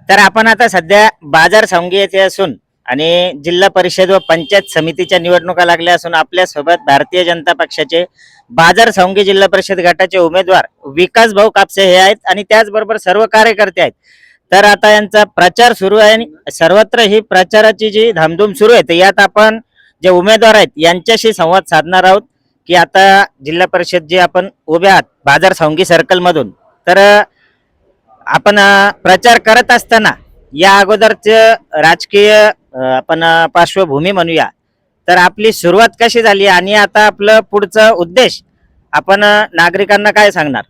तर आपण आता सध्या बाजार संघी येथे असून आणि जिल्हा परिषद व पंचायत समितीच्या निवडणुका लागल्या असून आपल्या सोबत भारतीय जनता पक्षाचे बाजार संघी जिल्हा परिषद गटाचे उमेदवार विकास भाऊ कापसे हे आहेत आणि त्याचबरोबर सर्व कार्यकर्ते आहेत. तर आता यांचा प्रचार सुरू आहे आणि सर्वत्र ही प्रचाराची जी धामधूम सुरू आहे. तर यात आपण जे उमेदवार आहेत यांच्याशी संवाद साधणार आहोत की आता जिल्हा परिषद जे आपण उभे आहात बाजार संघी सर्कल मधून. तर आपण प्रचार करत असताना या अगोदरचं राजकीय आपण पार्श्वभूमी म्हणूया. तर आपली सुरुवात कशी झाली आणि आता आपलं पुढचा उद्देश आपण नागरिकांना काय सांगणार?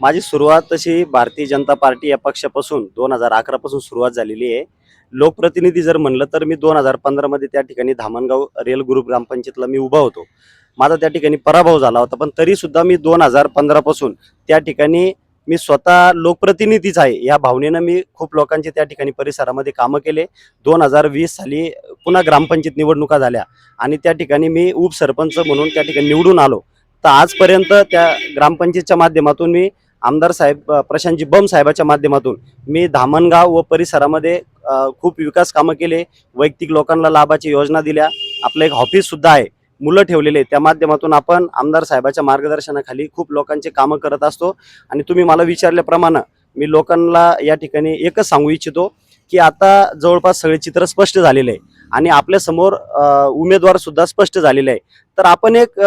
माझी सुरुवात तशी भारतीय जनता पार्टी या पक्षापासून 2011 पासून सुरुवात झालेली आहे. लोकप्रतिनिधी जर म्हणलं तर मी 2015 मध्ये त्या ठिकाणी धामणगाव रेल ग्रुप ग्रामपंचायतला मी उभा होतो. माझा त्या ठिकाणी पराभव झाला होता, पण तरी सुद्धा मी 2015 पासून त्या ठिकाणी मी स्वतः लोकप्रतिनिधीच आहे या भावनेनं मी खूप लोकांचे त्या ठिकाणी परिसरामध्ये कामं केले. 2020 साली पुन्हा ग्रामपंचायत निवडणुका झाल्या आणि त्या ठिकाणी मी उपसरपंच म्हणून त्या ठिकाणी निवडून आलो. तर आजपर्यंत त्या ग्रामपंचायतच्या माध्यमातून मी आमदार साहेब प्रशांतजी बम साहेबाच्या माध्यमातून मी धामणगाव व परिसरामध्ये खूप विकास कामं केले. वैयक्तिक लोकांना लाभाची योजना दिल्या. आपलं एक ऑफिस सुद्धा आहे, मुलं ठेवलेले, त्या माध्यमातून आपण आमदार साहेबाच्या मार्गदर्शनाखाली खूप लोकांचे कामं करत असतो. आणि तुम्ही मला विचारल्याप्रमाणे मी लोकांना या ठिकाणी एकच सांगू इच्छितो की आता जवळपास सगळे चित्र स्पष्ट झालेले आहे आणि आपल्यासमोर उमेदवार सुद्धा स्पष्ट झालेले आहे. तर आपण एक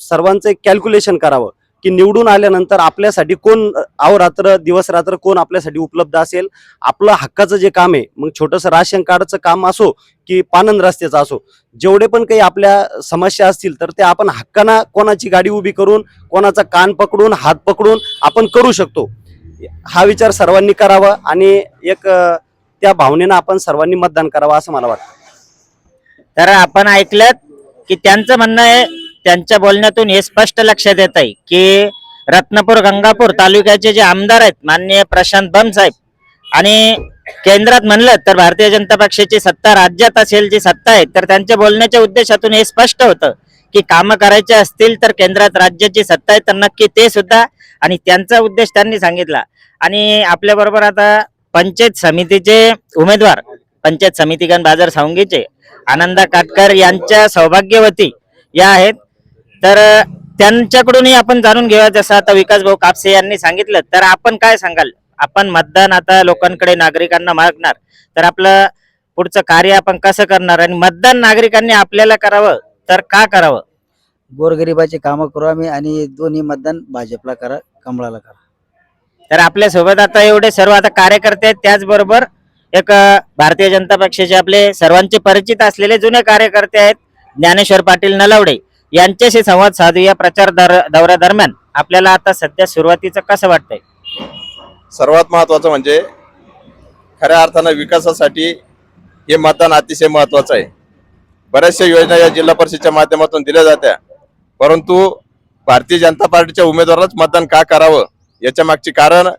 सर्वांचं एक कॅल्क्युलेशन करावं की निवडून आल्यानंतर आपल्यासाठी कोण अहोरात्र दिवस रात्र कोण आपल्यासाठी उपलब्ध असेल. आपलं हक्काचं जे काम आहे, मग छोटंसं राशन कार्डचं काम असो की पानंद रस्त्याचं असो, जेवढे पण काही आपल्या समस्या असतील तर ते आपण हक्कानं कोणाची गाडी उभी करून, कोणाचा कान पकडून, हात पकडून आपण करू शकतो. हा विचार सर्वांनी करावा आणि एक त्या भावनेनं आपण सर्वांनी मतदान करावं असं मला वाटतं. तर आपण ऐकलं की त्यांचं म्हणणं आहे, त्यांच्या बोलण्यातून हे स्पष्ट लक्षात येत आहे की रत्नापूर गंगापूर तालुक्याचे जे आमदार आहेत माननीय प्रशांत बम साहेब आणि केंद्रात म्हणलं तर भारतीय जनता पक्षाची सत्ता, राज्यात असेल जी सत्ता आहे, तर त्यांच्या बोलण्याच्या उद्देशातून हे स्पष्ट होतं की कामं करायचे असतील तर केंद्रात राज्याची सत्ता आहे तर नक्की ते सुद्धा, आणि त्यांचा उद्देश त्यांनी सांगितला. आणि आपल्या बरोबर आता पंचायत समितीचे उमेदवार, पंचायत समितीगण बाजार संघीचे आनंदा काटकर यांच्या सौभाग्यवती या आहेत. तर त्यांच्याकडूनही आपण जाणून घेऊया. जसं आता विकास भाऊ कापसे यांनी सांगितलं, तर आपण काय सांगाल? आपण मतदान आता लोकांकडे नागरिकांना मागणार, तर आपलं पुढचं कार्य आपण कसं करणार आणि मतदान नागरिकांनी आपल्याला करावं तर का करावं? गोरगरिबाचे कामं करू आम्ही आणि दोन्ही मतदान भाजपला करा, कमळाला करा. तर आपल्या सोबत आता एवढे सर्व आता कार्यकर्ते आहेत, त्याचबरोबर एक भारतीय जनता पक्षाचे आपले सर्वांचे परिचित असलेले जुने कार्यकर्ते आहेत ज्ञानेश्वर पाटील नलावडे. यांच्याशी संवाद साधूया. प्रचार दौऱ्यादरम्यान आपल्याला आता सध्या सुरुवातीचं कसं वाटतंय? सर्वात महत्वाचं म्हणजे खऱ्या अर्थानं विकासासाठी हे मतदान अतिशय महत्वाचं आहे. बऱ्याचशा योजना या जिल्हा परिषदेच्या माध्यमातून दिल्या जात्या, परंतु भारतीय जनता पार्टीच्या उमेदवारालाच मतदान का करावं याच्या मागचे कारण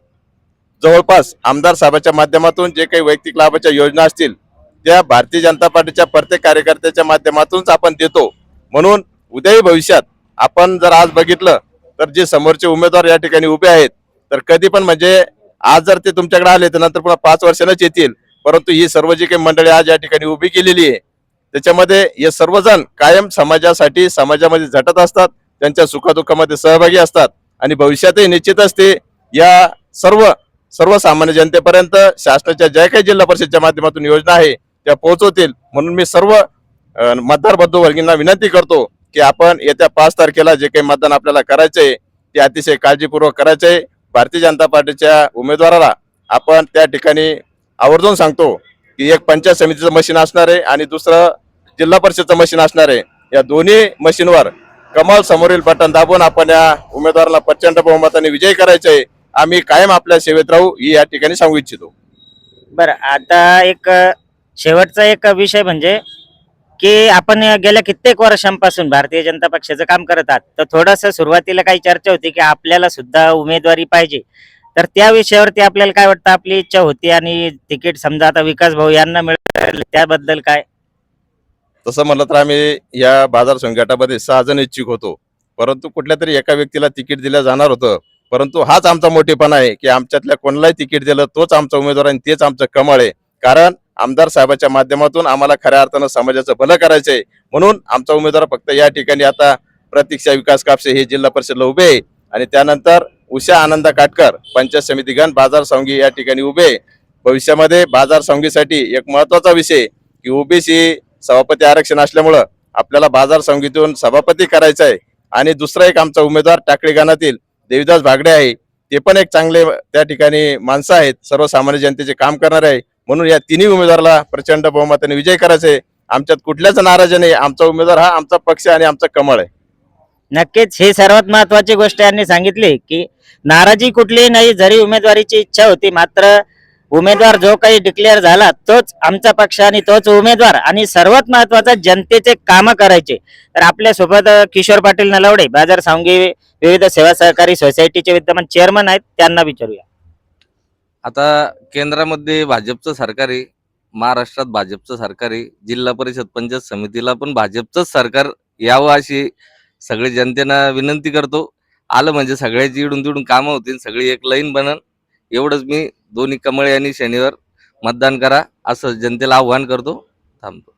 जवळपास आमदार साहेबांच्या माध्यमातून जे काही वैयक्तिक लाभाच्या योजना असतील त्या भारतीय जनता पार्टीच्या प्रत्येक कार्यकर्त्याच्या माध्यमातूनच आपण देतो. म्हणून उद्याही भविष्यात आपण जर आज बघितलं तर जे समोरचे उमेदवार या ठिकाणी उभे आहेत, तर कधी पण म्हणजे आज जर ते तुमच्याकडे आले तर नंतर पुन्हा 5 वर्षांनाच येतील. परंतु ही सर्व जी काही मंडळी आज या ठिकाणी उभी केलेली आहे त्याच्यामध्ये हे सर्वजण कायम समाजासाठी समाजामध्ये झटत असतात, त्यांच्या सुखदुःखामध्ये सहभागी असतात आणि भविष्यातही निश्चितच ते या सर्वसामान्य जनतेपर्यंत शासनाच्या ज्या काही जिल्हा परिषदेच्या माध्यमातून योजना आहे त्या पोहोचवतील. म्हणून मी सर्व मतदार बंधू वर्गींना विनंती करतो की आपण येत्या 5 तारखेला जे काही मतदान आपल्याला करायचंय ते अतिशय काळजीपूर्वक करायचंय. भारतीय जनता पार्टीच्या उमेदवाराला आपण त्या ठिकाणी आवर्जून सांगतो की एक पंचायत समितीचं मशीन असणार आहे आणि दुसरं जिल्हा परिषदचं मशीन असणार आहे. या दोन्ही मशीनवर कमल समोरील बटन दाबून आपण या उमेदवाराला प्रचंड बहुमताने विजयी करायचंय. आम्ही कायम आपल्या सेवेत राहू ही या ठिकाणी सांगू इच्छितो. बरं, आता एक शेवटचा एक विषय म्हणजे की आपण गेल्या कित्येक वर्षांपासून भारतीय जनता पक्षाचं काम करत आहात, तर थोडंसं सुरुवातीला काही चर्चा होती की आपल्याला सुद्धा उमेदवारी पाहिजे. तर त्या विषयावरती आपल्याला काय वाटतं? आपली इच्छा होती आणि तिकीट समजा आता विकास भाऊ यांना मिळालं, त्याबद्दल काय? तसं म्हणलं तर आम्ही या बाजार संघाटामध्ये 6 जण इच्छुक होतो, परंतु कुठल्या तरी एका व्यक्तीला तिकीट दिलं जाणार होतं. परंतु हाच आमचा मोठेपणा आहे की आमच्यातल्या कोणालाही तिकीट दिलं तोच आमचा उमेदवार आणि तेच आमचं कमळ आहे. कारण आमदार साहेबाच्या माध्यमातून आम्हाला खऱ्या अर्थानं समाजाचं भलं करायचंय, म्हणून आमचा उमेदवार फक्त या ठिकाणी आता प्रतीक्षा विकास कापसे हे जिल्हा परिषदला उभे आहे आणि त्यानंतर उषा आनंद काटकर पंचायत समिती गण बाजार सांगी या ठिकाणी उभे आहे. भविष्यामध्ये बाजार सांगीसाठी एक महत्वाचा विषय की ओबीसी सभापती आरक्षण असल्यामुळं आपल्याला बाजार सांगीतून सभापती करायचं आहे आणि दुसरा एक आमचा उमेदवार टाकळी गणातील देवीदास भागडे आहे, ते पण एक चांगले त्या ठिकाणी माणसं आहेत, सर्वसामान्य जनतेचे काम करणारे आहे. म्हणून या तिन्ही उमेदवाराला प्रचंड बहुमताने विजय करायचे आहे. आमच्यात कुठल्याच नाराजी नाही. आमचा उमेदवार हा आमचा पक्ष आणि आमचा कमळ आहे. नक्कीच ही सर्वात महत्वाची गोष्ट यांनी सांगितली की नाराजी कुठलीही नाही, जरी उमेदवारीची इच्छा होती, मात्र उमेदवार जो काही डिक्लेअर झाला तोच आमचा पक्ष आणि तोच उमेदवार आणि सर्वात महत्वाचं जनतेचे काम करायचे. तर आपल्या सोबत किशोर पाटील नलावडे बाजार सांगी विविध सेवा सहकारी सोसायटीचे विद्यमान चेअरमन आहेत, त्यांना विचारूया. आता केंद्रामध्ये भाजपचं सरकार आहे, महाराष्ट्रात भाजपचं सरकार आहे, जिल्हा परिषद पंचायत समितीला पण भाजपचंच सरकार यावं अशी सगळी जनतेनं विनंती करतो. आलं म्हणजे सगळ्याची इडून तिडून कामं होतील, सगळी एक लाईन बनन. एवढंच मी दोन्ही कमळे आणि शनिवार मतदान करा असं जनतेला आव्हान करतो. थांबतो.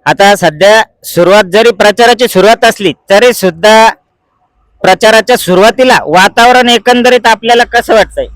आता सध्या सुरुवात जरी प्रचाराची सुरुवात असली तरी सुद्धा प्रचाराच्या सुरुवातीला वातावरण एकंदरीत आपल्याला कसं वाटतंय?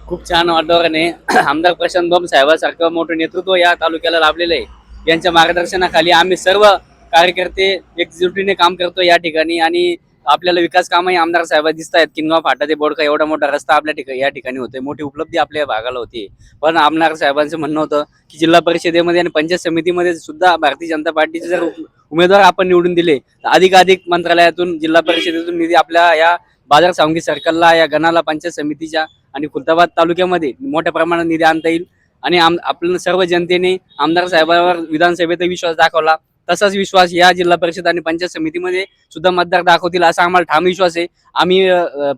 खूप छान वातावरण आहे. आमदार प्रशांत बंब साहेबांसारखं मोठं नेतृत्व या तालुक्याला लाभलेलं आहे. यांच्या मार्गदर्शनाखाली आम्ही सर्व कार्यकर्ते एकजुटीने काम करतो या ठिकाणी आणि आपल्याला विकास कामही आमदार साहेब दिसत आहेत. किनगाव फाटा ते बोडका एवढा मोठा रस्ता आपल्या ठिकाणी या ठिकाणी होतोय, मोठी उपलब्धी आपल्या भागाला होती. पण आमदार साहेबांचं म्हणणं होतं की जिल्हा परिषदेमध्ये आणि पंचायत समितीमध्ये सुद्धा भारतीय जनता पार्टीचे जर उमेदवार आपण निवडून दिले तर अधिकाधिक मंत्रालयातून जिल्हा परिषदेतून निधी आपल्या या बाजार सांगी सर्कलला, या गणाला, पंचायत समितीच्या आणि खुलताबाद तालुक्यामध्ये मोठ्या प्रमाणात निधी आणता येईल. आणि आपल्या सर्व जनतेने आमदार साहेबांवर विधानसभेत विश्वास दाखवला, तसाच विश्वास या जिल्हा परिषद आणि पंचायत समितीमध्ये सुद्धा मतदार दाखवतील असा आम्हाला ठाम विश्वास आहे. आम्ही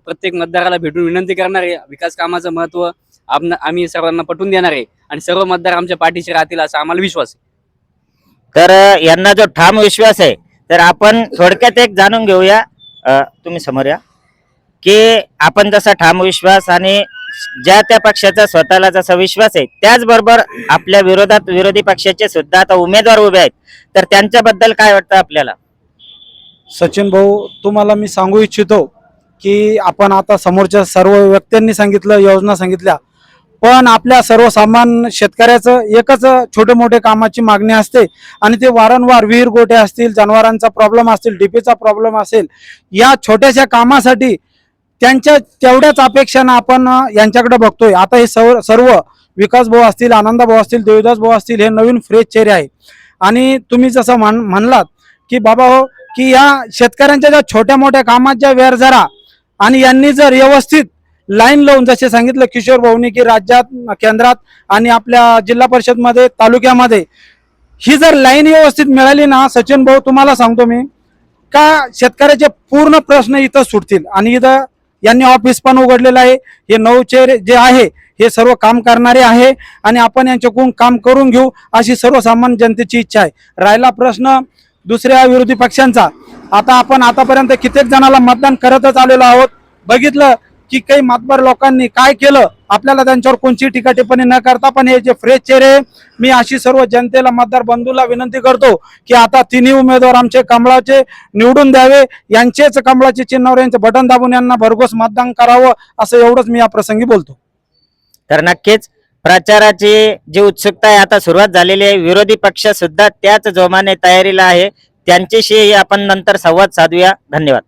प्रत्येक मतदाराला भेटून विनंती करणार आहे, विकास कामाचं महत्व आम्ही सर्वांना पटवून देणार आहे आणि सर्व मतदार आमच्या पाठीशी राहतील असा आम्हाला विश्वास आहे. तर यांना जो ठाम विश्वास आहे, तर आपण थोडक्यात एक जाणून घेऊया. तुम्ही समोर या की आपण जसा ठाम विश्वास आणि ज्या त्या पक्षाचा स्वतःला जसा विश्वास आहे, त्याचबरोबर आपल्या विरोधात विरोधी पक्षाचे सुद्धा आता उमेदवार उभे आहेत, तर त्यांच्याबद्दल काय वाटतं आपल्याला? सचिन भाऊ, तुम्हाला मी सांगू इच्छितो की आपण आता समोरच्या सर्व व्यक्तींनी सांगितलं, योजना सांगितल्या, पण आपल्या सर्वसामान्य शेतकऱ्याचं एकच छोटे मोठे कामाची मागणी असते आणि ते वारंवार विहीर गोटे असतील, जनावरांचा प्रॉब्लेम असतील, डीपीचा प्रॉब्लेम असेल, या छोट्याशा कामासाठी त्यांच्या तेवढ्याच अपेक्षानं आपण यांच्याकडे बघतोय. आता हे सर्व विकास भाऊ असतील, आनंद भाऊ असतील, देवदास भाऊ असतील, हे नवीन फ्रेश चेहरे आहे. आणि तुम्ही जसं म्हणलात की बाबा हो की या शेतकऱ्यांच्या ज्या छोट्या मोठ्या कामाच्या वेळ जरा आणि यांनी जर व्यवस्थित लाईन लावून, जसे सांगितलं किशोर भाऊनी की राज्यात, केंद्रात आणि आपल्या जिल्हा परिषद मध्ये, तालुक्यामध्ये ही जर लाईन व्यवस्थित मिळाली ना, सचिन भाऊ तुम्हाला सांगतो मी का शेतकऱ्याचे पूर्ण प्रश्न इथं सुटतील. आणि इथं यांनी ऑफिस पण उघडलेलं आहे. हे 9 चेहरे जे आहे हे सर्व काम करणारे आहे आणि आपण यांच्याकडून काम करून घेऊ अशी सर्वसामान्य जनतेची इच्छा आहे. राहिला प्रश्न दुसऱ्या विरोधी पक्षांचा, आता आपण आतापर्यंत कित्येक जणाला मतदान करतच आलेलो आहोत. बघितलं की काही मतदार लोकांनी काय केलं, आपल्याला त्यांच्यावर कोणती टीका टिप्पणी न करता, पण हे जे फ्रेश चेहरे, मी अशी सर्व जनतेला, मतदार बंधूला विनंती करतो की आता तिन्ही उमेदवार आमचे कमळाचे निवडून द्यावे, यांचेच कमळाचे चिन्हावर यांचं बटन दाबून यांना भरघोस मतदान करावं, असं एवढंच मी या प्रसंगी बोलतो. तर नक्कीच प्रचाराची जी उत्सुकता आहे आता सुरुवात झालेली आहे. विरोधी पक्ष सुद्धा त्याच जोमाने तयारीला आहे. त्यांच्याशी आपण नंतर संवाद साधूया. धन्यवाद.